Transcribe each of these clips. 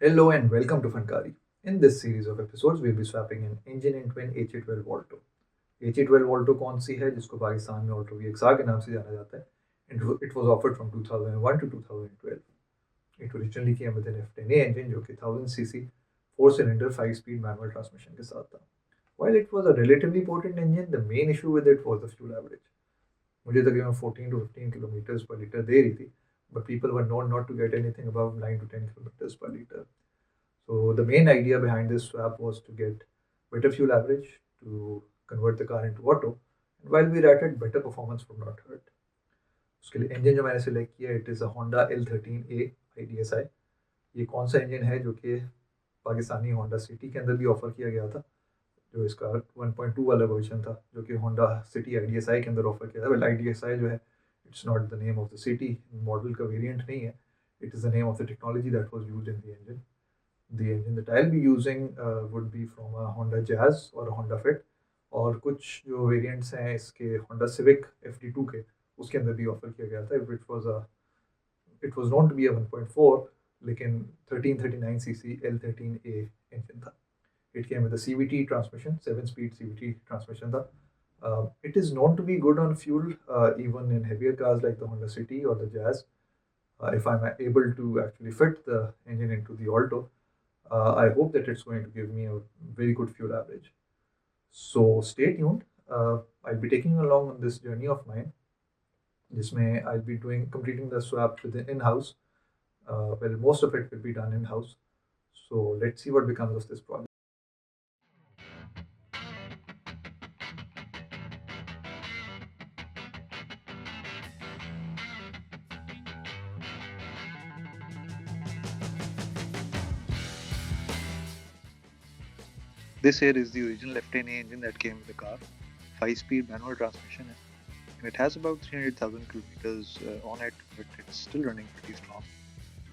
Hello and welcome to Funcari. In this series of episodes, we'll be swapping an engine in twin HA12 Alto. HA12 Alto कौन सी है जिसको पाकिस्तान में Alto VXR के नाम से जाना जाता है? It was offered from 2001 to 2012. It originally came with an F10A engine जो कि 1000cc 4-cylinder 5-speed manual transmission के साथ था. While it was a relatively potent engine, the main issue with it was the fuel average. मुझे तकरीबन 14 to 15 kilometers per liter दे रही थी, but people were known not to get anything above 9 to 10 kilometers per liter. So the main idea behind this swap was to get better fuel average, to convert the car into auto, and while we were at it, better performance from not hurt. उसके लिए engine जो मैंने select किया it is a Honda L13A iDSI. ये कौन सा engine है जो कि पाकिस्तानी होंडा सिटी के अंदर भी ऑफर किया गया था, जो इसका 1.2 वाला वर्जन था जो कि होंडा सिटी iDSI के अंदर ऑफर किया था. वेल iDSI जो है it's not the name of the city, model का वेरिएंट नहीं है, it is the name of the technology that was used in the engine. The engine that I'll be using would be from a Honda Jazz or a Honda Fit, और कुछ जो variants हैं इसके Honda Civic FD2 के उसके अंदर भी offer किया गया था. It was known to be a 1.4 लेकिन 1339cc L13A engine था. It came with a CVT transmission, 7-speed CVT transmission था. It is known to be good on fuel even in heavier cars like the Honda City or the Jazz. If I'm able to actually fit the engine into the Alto, I hope that it's going to give me a very good fuel average. So stay tuned. I'll be taking you along on this journey of mine. जिसमें I'll be completing the swap with the in-house. Well, most of it will be done in-house. So let's see what becomes of this project. This here is the original F10A engine that came with the car, 5-speed manual transmission, and it has about 300,000 kilometers on it, but it's still running pretty strong.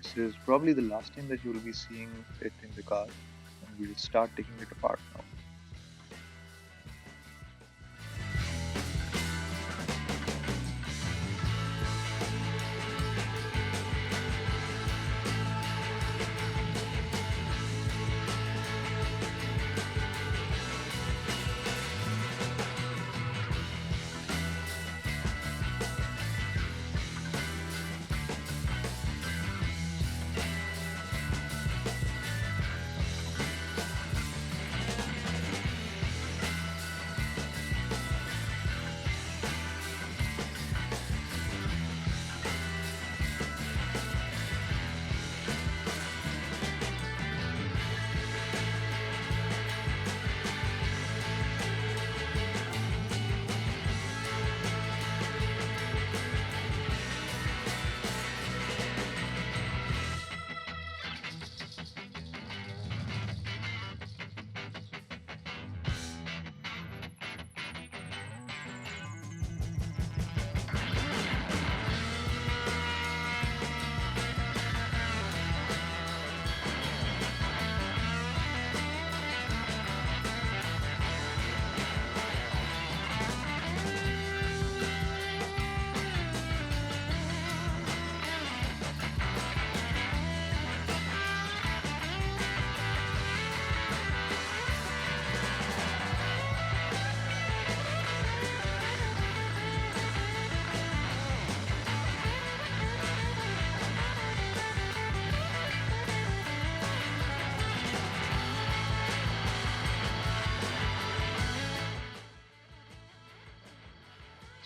This is probably the last time that you will be seeing it in the car, and we'll start taking it apart now.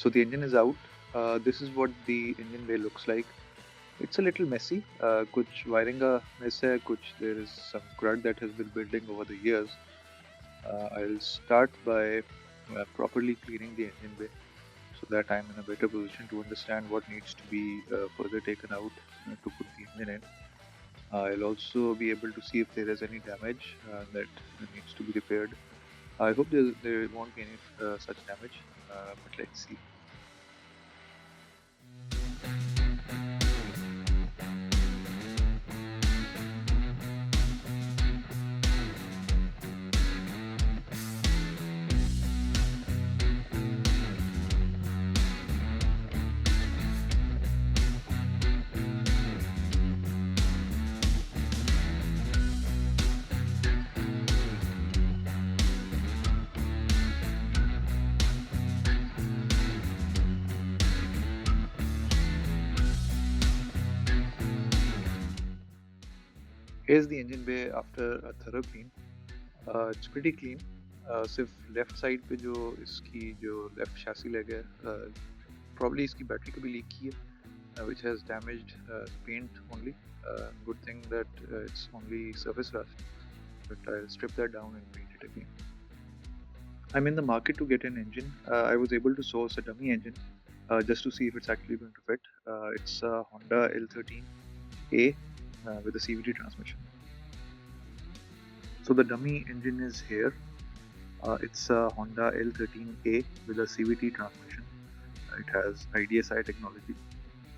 So the engine is out. This is what the engine bay looks like. It's a little messy. कुछ wiring का mess है, कुछ there is some crud that has been building over the years. I'll start by properly cleaning the engine bay so that I'm in a better position to understand what needs to be further taken out to put the engine in. I'll also be able to see if there is any damage that needs to be repaired. I hope there won't be any such damage, but let's see. Here's the engine bay after a thorough clean. It's pretty clean. सिर्फ left side पे जो इसकी जो left शैसी leg है, probably इसकी battery कभी leak की है, which has damaged paint only. Good thing that it's only surface rust, but I'll strip that down and paint it again. I'm in the market to get an engine. I was able to source a dummy engine just to see if it's actually going to fit. It's a Honda L13A with a CVT transmission. So the dummy engine is here. It's a Honda L13A with a CVT transmission. It has iDSI technology.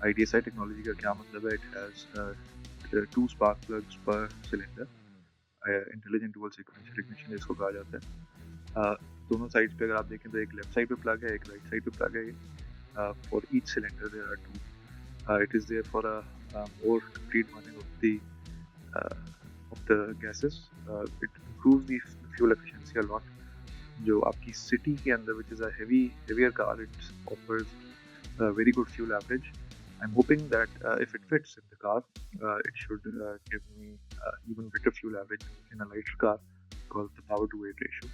iDSI technology का क्या मतलब है? It has 2 spark plugs per cylinder. Intelligent dual sequential ignition इसको कहा जाता है. दोनों sides पे अगर आप देखें तो एक लेफ्ट साइड पे प्लग है, एक राइट साइड पे प्लग है. For each cylinder there are 2. It is there for a more complete burning of the gases. It improves the fuel efficiency a lot. जो आपकी सिटी के अंदर, which is a heavier car, it offers a very good fuel average. I'm hoping that if it fits in the car, it should give me even better fuel average in a lighter car because of the power to weight ratio.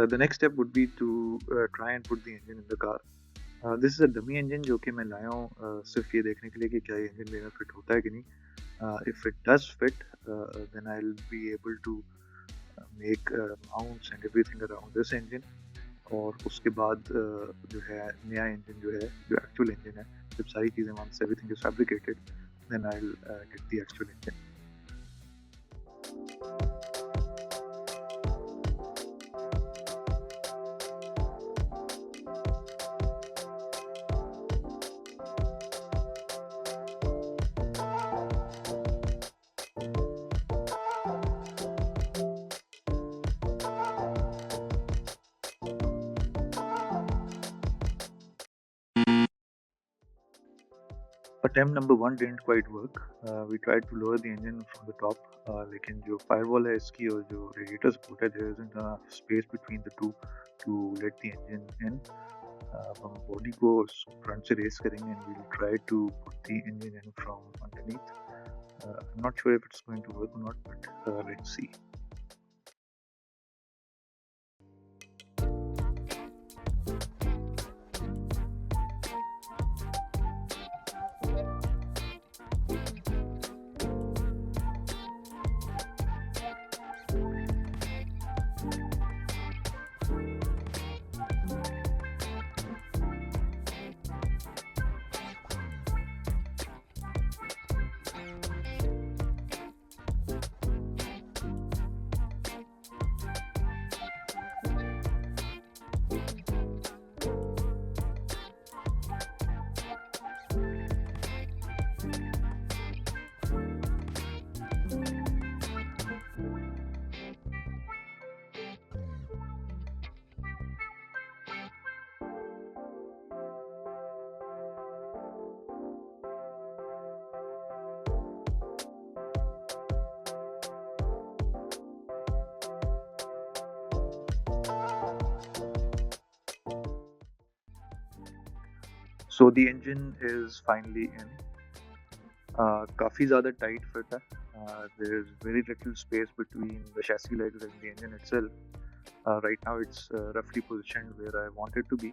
The next step would be to try and put the engine in the car. This is a dummy engine जो कि मैं लाया हूँ सिर्फ ये देखने के लिए कि क्या ये engine मेरा fit होता है कि नहीं. If it does fit, then I'll be able to make mounts and everything around this engine. और उसके बाद जो है नया engine जो है, जो actual engine है, जब सारी चीज़ें once everything is fabricated, then I'll get the actual engine. Attempt number 1 didn't quite work. We tried to lower the engine from the top, लेकिन जो firewall है इसकी और जो radiator support है, there isn't enough space between the two to let the engine in. हम body को front से raise करेंगे and we'll try to put the engine in from underneath. I'm not sure if it's going to work or not, but let's see. So the engine is finally in. काफ़ी ज़्यादा tight fit है. There is very little space between the chassis legs and the engine itself. Right now it's roughly positioned where I want it to be.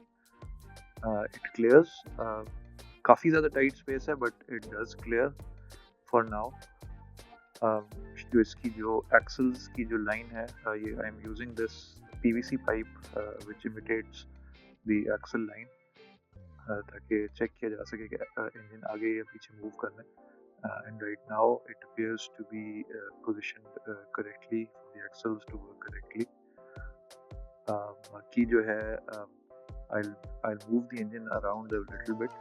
It clears. काफ़ी ज़्यादा tight space है, but it does clear for now. जो इसकी जो axles की जो line है, ये I'm using this PVC pipe which imitates the axle line. ताकि चेक किया जा सके कि इंजन आगे या पीछे मूव करना है. And right now it appears to be positioned correctly for the axles to work correctly. बाकी जो है I'll move the engine around a little bit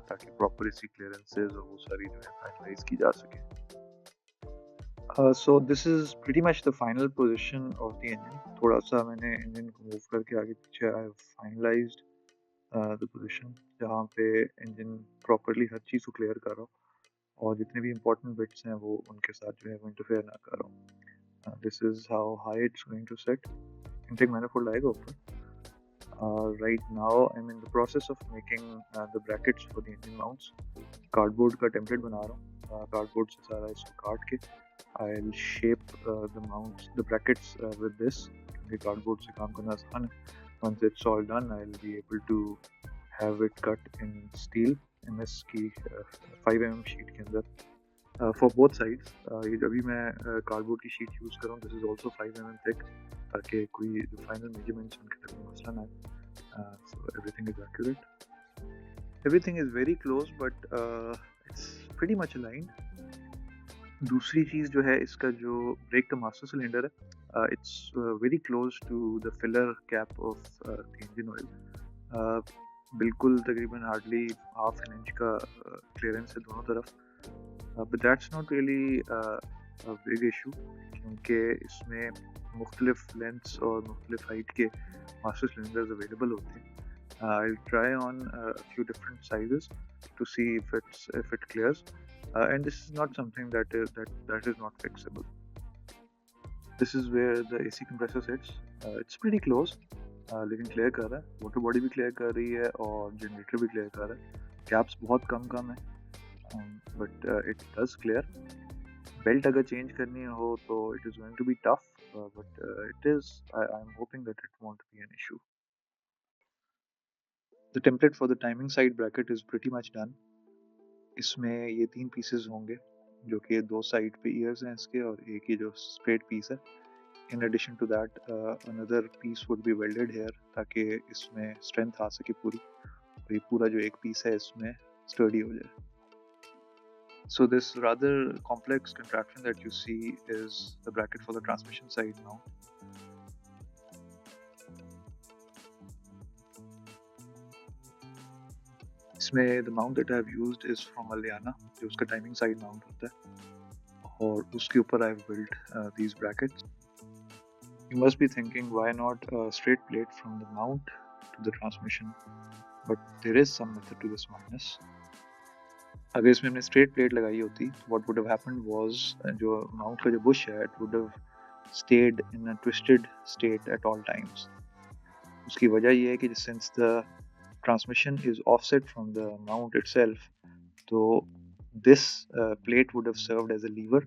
ताकि proper इसकी clearances और वो सारी जो है finalize की जा सके. So this is pretty much the final position of the engine. थोड़ा सा मैंने engine को move करके आगे पीछे I've finalized the position जहाँ पे engine properly हर चीज़ को clear कर रहा हूँ और जितने भी important bits हैं वो उनके साथ जो है वो interfere ना कर रहा हूँ. This is how high it's going to set. Intake manifold आएगा ऊपर. Right now I'm in the process of making the brackets for the engine mounts. Cardboard का टेम्पलेट बना रहा हूँ. कार्डबोर्ड से सारा इसको काट के I'll shape the mounts, the brackets with this. क्योंकि कार्डबोर्ड से काम करना आसान है. Once it's all done, I'll be able to have it cut in steel MS की 5 mm शीट के अंदर. For both sides. ये जब भी मैं कार्डबोर्ड की शीट यूज़ करूँ, this is also 5 mm thick, ताकि कोई जो फाइनल मेजरमेंट्स उनके तक मसला ना आए. So everything is accurate. Everything is very close, but it's pretty much aligned. दूसरी चीज़ जो है इसका जो ब्रेक का मास्टर सिलेंडर है, it's very close to the filler cap of the engine oil. बिल्कुल तकरीबन हार्डली ½ इंच का क्लियरेंस है दोनों तरफ. But that's not really a big issue, क्योंकि इसमें मुख्तलिफ लेंथ्स और मुख्तलिफ हाइट के मास्टर सिलेंडर्स अवेलेबल होते हैं. I'll try on a few different sizes to see if it clears, and this is not something that is not fixable. This is where the AC compressor sits. It's pretty close, लेकिन clear कर रहा है. Water body भी clear कर रही है और generator भी clear कर रहा है. Caps बहुत कम है, but it does clear. Belt अगर change करनी हो तो it is going to be tough, but it is. I'm hoping that it won't be an issue. The template for the timing side bracket is pretty much done. इसमें ये 3 pieces होंगे, जो कि 2 side पे ears हैं इसके और एक ये जो straight piece है. In addition to that, another piece would be welded here ताकि इसमें strength आ सके पूरी, और ये पूरा जो एक piece है इसमें sturdy हो जाए. So this rather complex contraption that you see is the bracket for the transmission side now. इसमें the mount that I have used is from Aliana, जो उसका timing side mount होता है, और उसके ऊपर I have built these brackets. You must be thinking, why not a straight plate from the mount to the transmission? But there is some method to this madness. अगर इसमें हमने straight plate लगाई होती, what would have happened was जो mount का जो bush है, it would have stayed in a twisted state at all times. उसकी वजह ये है कि since the transmission is offset from the mount itself, तो this plate would have served as a lever,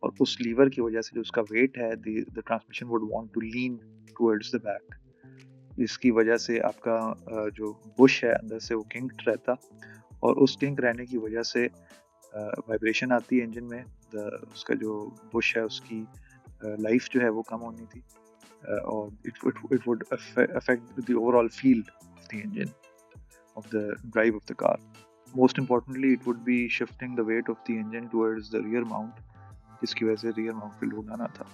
और उस lever की वजह से जो उसका weight है, the transmission would want to lean towards the back. इसकी वजह से आपका जो bush है अंदर से वो kinked रहता, और उस kink रहने की वजह से vibration आती है engine में. उसका जो bush है उसकी life जो है वो कम होनी थी, और it would affect the overall feel of the engine, of the drive of the car. Most importantly, it would be shifting the weight of the engine towards the rear mount, जिसकी वजह से rear mount पे load आना था.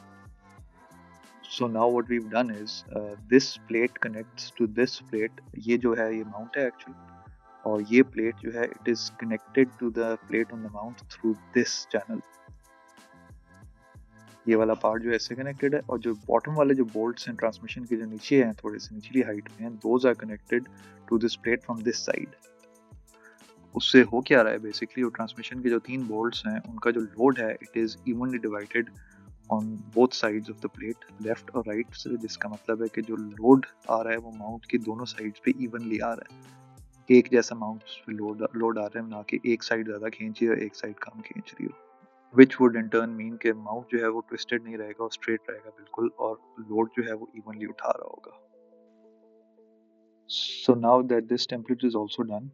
So now what we've done is this plate connects to this plate. ये जो है ये mount है actually, और ये plate जो है it is connected to the plate on the mount through this channel. ये वाला पार्ट जो है इससे कनेक्टेड है, और जो बॉटम वाले जो बोल्ट्स हैं ट्रांसमिशन के जो नीचे हैं थोड़े से निचली हाइट में हैं, those are connected to this plate from this side. उससे हो क्या रहा है बेसिकली, वो ट्रांसमिशन के जो 3 बोल्ट्स हैं उनका जो लोड है it is evenly divided on both sides of the plate, left और राइट से, जिसका मतलब है कि जो लोड आ रहा है वो माउंट की दोनों साइड्स पे इवनली आ रहा है. एक जैसा माउंट पे लोड आ रहा है, ना कि एक साइड ज़्यादा खींच रही है और एक साइड कम खींच रही हो. Which would in turn mean कि माउंट जो है वो ट्विस्टेड नहीं रहेगा और स्ट्रेट रहेगा बिल्कुल, और लोड जो है वो इवनली उठा रहा होगा. So now that this template is also done,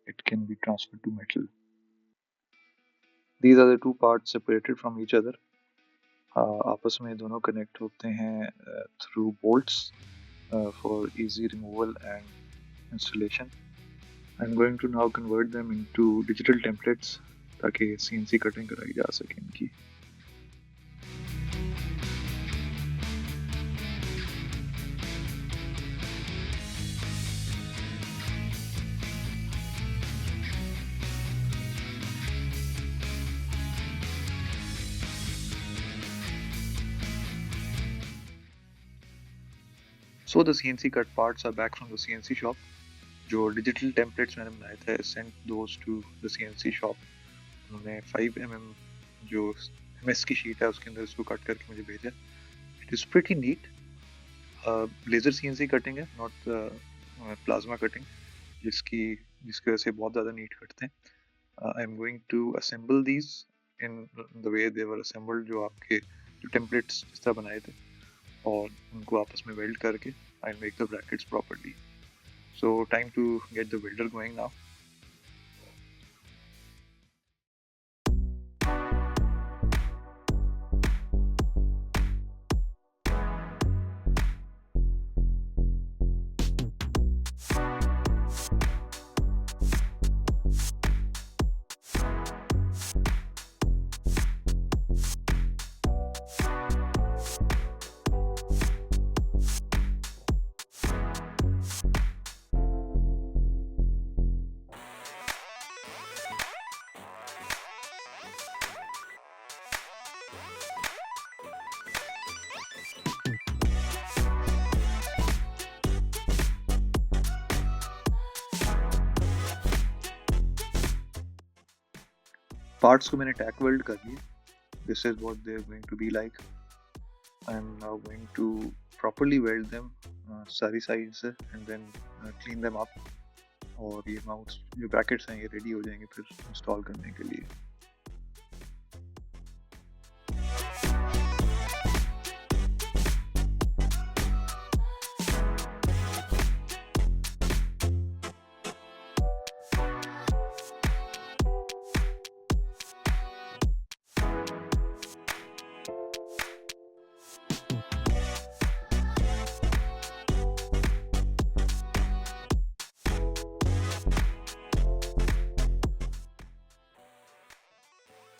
it can be transferred to metal. These are the two parts separated from each other. आपस में दोनों कनेक्ट होते हैं through bolts for easy removal and installation. I'm going to now convert them into digital templates ताकि CNC cutting कराई जा सके इनकी. So the CNC cut parts are back from the CNC shop. जो digital templates मैंने बनाए थे, I sent those to the CNC shop. उन्होंने 5 mm जो MS की शीट है उसके अंदर इसको कट करके मुझे भेजा. It is pretty neat. Laser CNC cutting है, नॉट प्लाज्मा कटिंग, जिसकी वजह से बहुत ज़्यादा नीट कटते हैं. I am going to assemble these in the way they were assembled, जो टेम्पलेट्स जिस तरह बनाए थे, और उनको आपस में वेल्ड करके I make the brackets properly. So time to get the welder going now. Parts को मैंने tack weld कर दिए. This is what they are going to be like. I am now going to properly weld them सारी sides से, and then clean them up. और ये mounts जो brackets हैं ये ready हो जाएंगे फिर install करने के लिए.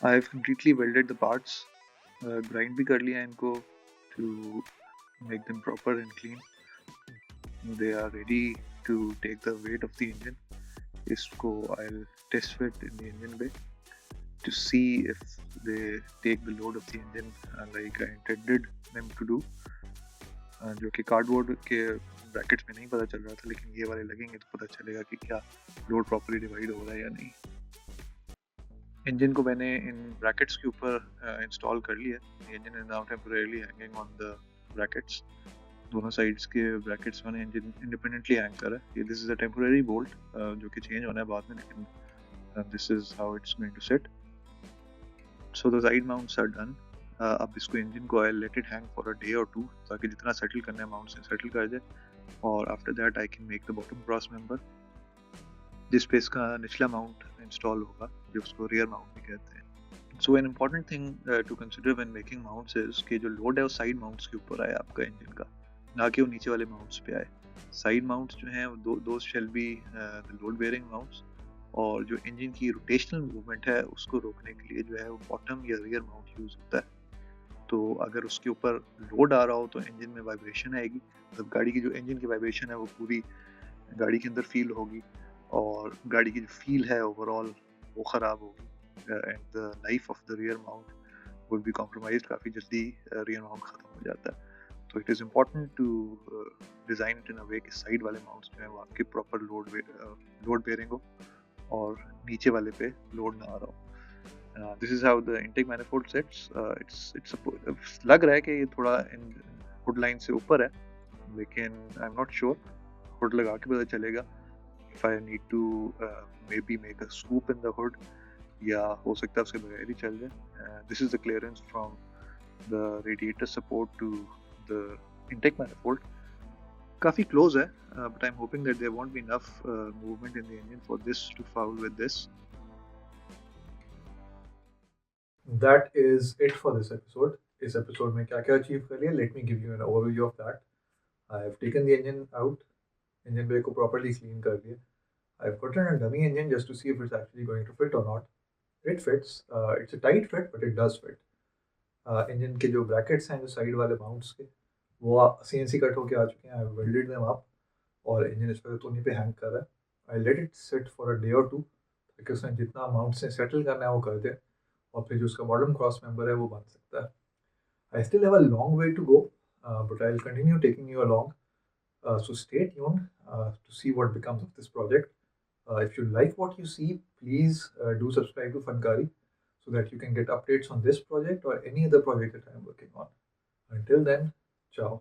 I have completely welded the parts. Grind भी कर लिया इनको to make them proper and clean. They are ready to take the weight of the engine. इसको I'll test fit in the engine bay to see if they take the load of the engine like I intended them to do. जो कि cardboard के brackets में नहीं पता चल रहा था, लेकिन ये वाले लगेंगे तो पता चलेगा कि क्या लोड प्रॉपर्ली डिवाइड हो रहा है या नहीं. इंजन को मैंने इन ब्रैकेट्स के ऊपर इंस्टॉल कर लिया. Engine is now temporarily hanging on the brackets. दोनों साइड्स के ब्रैकेट्स मैंने इंजन इंडिपेंडेंटली हैंग करा है. ये this is a temporary bolt जो कि चेंज होना है बाद में, लेकिन this is how it's going to set. So the side mounts are done. अब इसको इंजन को I let it hang for a day और टू, ताकि जितना सेटल करना है माउंट से सेटल कर जाए. और after that I can make the bottom cross member, जिस पे इसका निचला माउंट इंस्टॉल होगा, जो उसको रियर माउंट भी कहते हैं. So an important thing to consider when making mounts is कि जो लोड है वो साइड माउंट्स के ऊपर आए आपका इंजन का, ना कि वो नीचे वाले माउंट्स पे आए. साइड माउंट्स जो हैं वो दो shall be the load bearing mounts, और जो इंजन की रोटेशनल मूवमेंट है उसको रोकने के लिए जो है वो बॉटम या रियर माउंट यूज होता है. तो अगर उसके ऊपर लोड आ रहा हो तो इंजन में वाइब्रेशन आएगी. मतलब गाड़ी की जो इंजन की वाइब्रेशन है वो पूरी गाड़ी के अंदर फील होगी, और गाड़ी की जो फील है ओवरऑल वो ख़राब होगी. And the life of the rear mount would be compromised. काफ़ी जल्दी रियर माउंट ख़त्म हो जाता है. तो it is important to design it in a way कि साइड वाले माउंट्स जो हैं वो आपके प्रॉपर लोड बेयरिंग हो, और नीचे वाले पे लोड ना आ रहा हो. This is how the intake manifold sets. It's लग रहा है कि ये थोड़ा हुड लाइन से ऊपर है, लेकिन I am not sure. Hood लगा के पता चलेगा. If I need to maybe make a scoop in the hood, या हो सकता है उसके बगैर ही चल जाए. This is the clearance from the radiator support to the intake manifold. काफ़ी close है, but I'm hoping that there won't be enough movement in the engine for this to foul with this. That is it for this episode. इस episode में क्या क्या achieve कर लिया? Let me give you an overview of that. I have taken the engine out. Engine bay को properly clean कर दिया. I've gotten a dummy engine just to see if it's actually going to fit or not. It fits. It's a tight fit, but it does fit. Engine के जो brackets हैं, जो side वाले mounts के, वो CNC cut होके आ चुके हैं. I've welded them up, और engine इस पर तो नहीं पे hang कर रहा है. I let it sit for a day or two, ताकि उसने जितना amount से settle करना है वो कर दे, और फिर जो उसका बॉटम क्रॉस मेंबर है वो बन सकता है. I still have a long way to go, but I will continue taking you along. So stay tuned to see what becomes of this project. If you like what you see, please do subscribe to Funcari so that you can get updates on this project or any other project that I am working on. Until then, ciao.